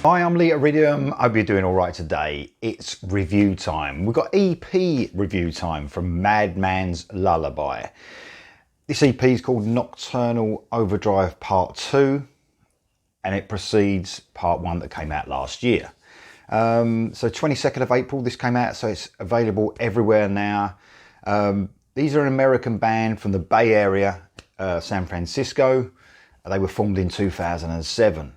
Hi, I'm Lee at Iridium. Hope you're doing all right today. It's review time. We've got EP review time from Madman's Lullaby. This EP is called Nocturnal Overdrive Part 2, and it precedes Part 1 that came out last year. So 22nd of April this came out, so it's available everywhere now. These are an American band from the Bay Area, San Francisco. They were formed in 2007.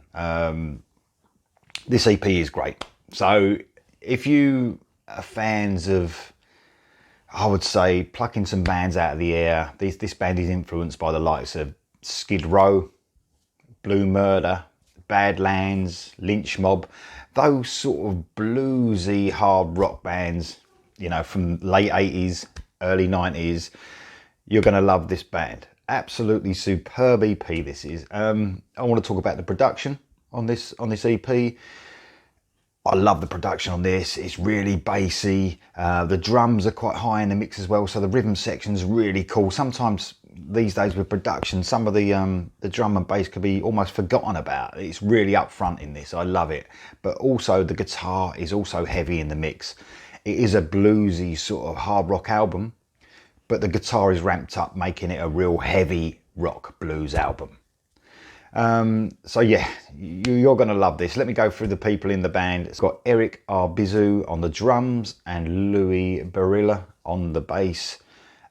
This EP is great. So if you are fans of, I would say, plucking some bands out of the air, this band is influenced by the likes of Skid Row, Blue Murder, Badlands, Lynch Mob, those sort of bluesy hard rock bands, you know, from late 80s, early 90s. You're going to love this band. Absolutely superb EP this is. I want to talk about the production on this EP. I love the production on this. It's really bassy. The drums are quite high in the mix as well, so the rhythm section's really cool. Sometimes these days with production, some of the drum and bass could be almost forgotten about. It's really up front in this. I love it. But also the guitar is also heavy in the mix. It is a bluesy sort of hard rock album, but the guitar is ramped up, making it a real heavy rock blues album. So yeah, you're going to love this. Let me go through the people in the band. It's got Eric Arbizu on the drums and Louis Barilla on the bass.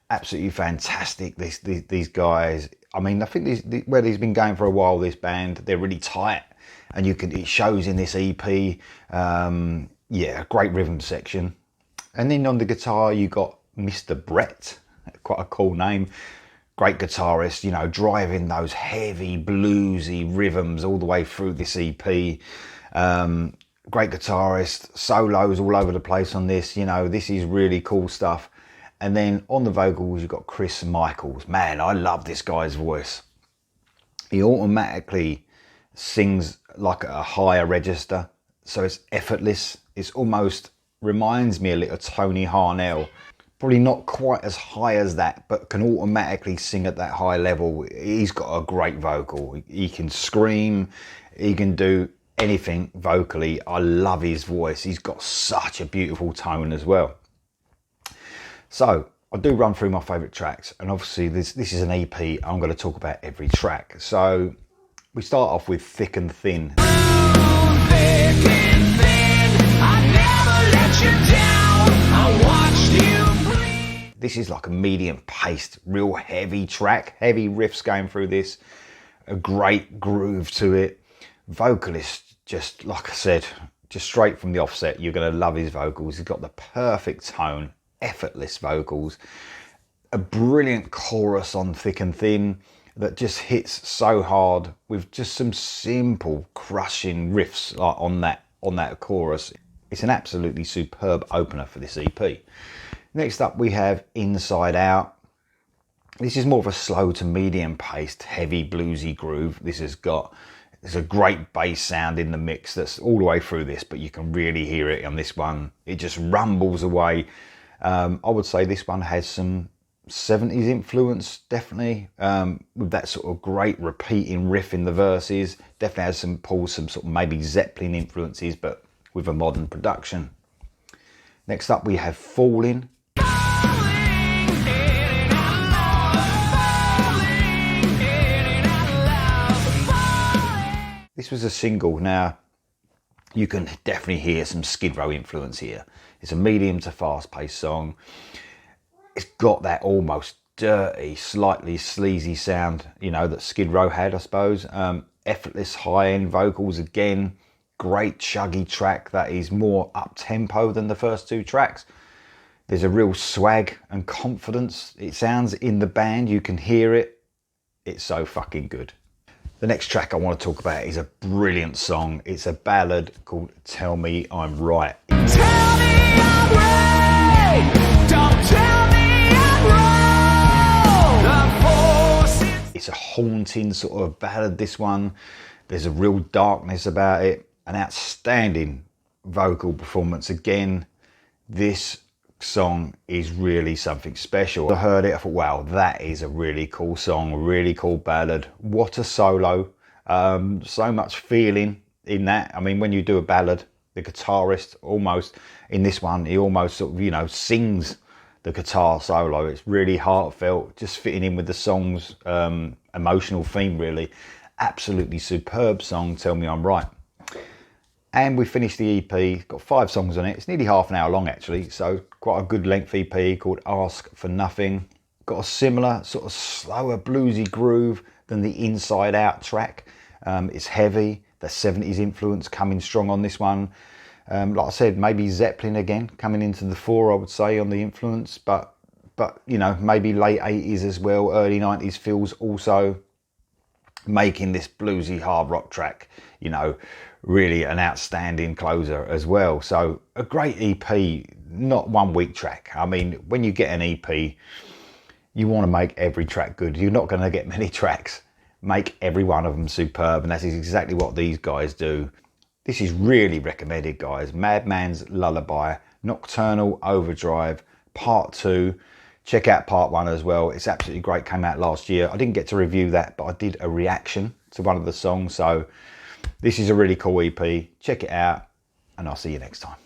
Absolutely fantastic, these guys. I mean, I think where they've been going for a while, this band, they're really tight, and it shows in this EP. Yeah, great rhythm section. And then on the guitar, you got Mr. Brett, quite a cool name. Great guitarist, you know, driving those heavy bluesy rhythms all the way through this EP. Great guitarist, solos all over the place on this. You know, this is really cool stuff. And then on the vocals, you've got Chris Michaels. Man, I love this guy's voice. He automatically sings like a higher register, so it's effortless. It's almost reminds me a little of Tony Harnell. Probably not quite as high as that, but can automatically sing at that high level. He's got a great vocal. He can scream. He can do anything vocally. I love his voice. He's got such a beautiful tone as well. So I do run through my favourite tracks, and obviously this is an EP. I'm going to talk about every track. So we start off with Thick and Thin. Thick and thin, I never let you down. I watched you. This is like a medium paced, real heavy track, heavy riffs going through this, a great groove to it. Vocalist, just like I said, just straight from the offset, you're going to love his vocals. He's got the perfect tone, effortless vocals, a brilliant chorus on Thick and Thin that just hits so hard with just some simple crushing riffs like on that chorus. It's an absolutely superb opener for this EP. Next up we have Inside Out. This is more of a slow to medium paced, heavy bluesy groove. There's a great bass sound in the mix that's all the way through this, but you can really hear it on this one. It just rumbles away. I would say this one has some 70s influence, definitely, with that sort of great repeating riff in the verses. Definitely has some sort of maybe Zeppelin influences, but with a modern production. Next up we have Falling. This was a single. Now, you can definitely hear some Skid Row influence here. It's a medium to fast-paced song. It's got that almost dirty, slightly sleazy sound, you know, that Skid Row had, I suppose. Effortless high-end vocals again. Great chuggy track that is more up-tempo than the first two tracks. There's a real swag and confidence. It sounds in the band. You can hear it. It's so fucking good. The next track I want to talk about is a brilliant song. It's a ballad called Tell Me I'm Right. Tell me I'm right. Don't tell me I'm wrong. It's a haunting sort of ballad, this one. There's a real darkness about it. An outstanding vocal performance. Again, this song is really something special. I heard it, I thought, wow, that is a really cool song, really cool ballad. What a solo. So much feeling in that. I mean, when you do a ballad, the guitarist almost, in this one, he almost sort of, you know, sings the guitar solo. It's really heartfelt, just fitting in with the song's emotional theme, really. Absolutely superb song, Tell Me I'm Right. And we finished the EP, got 5 songs on it. It's nearly half an hour long, actually, so quite a good length EP called Ask for Nothing. Got a similar sort of slower bluesy groove than the Inside Out track. It's heavy, the 70s influence coming strong on this one. Like I said, maybe Zeppelin again, coming into the fore, I would say, on the influence, but you know, maybe late 80s as well, early 90s feels also making this bluesy hard rock track, you know, really an outstanding closer as well. So a great EP, not 1 week track. I mean, when you get an EP, you want to make every track good. You're not going to get many tracks. Make every one of them superb, and that is exactly what these guys do. This is really recommended, guys. Madman's Lullaby, Nocturnal Overdrive, Part 2. Check out Part 1 as well. It's absolutely great. Came out last year. I didn't get to review that, but I did a reaction to one of the songs. So this is a really cool EP. Check it out, and I'll see you next time.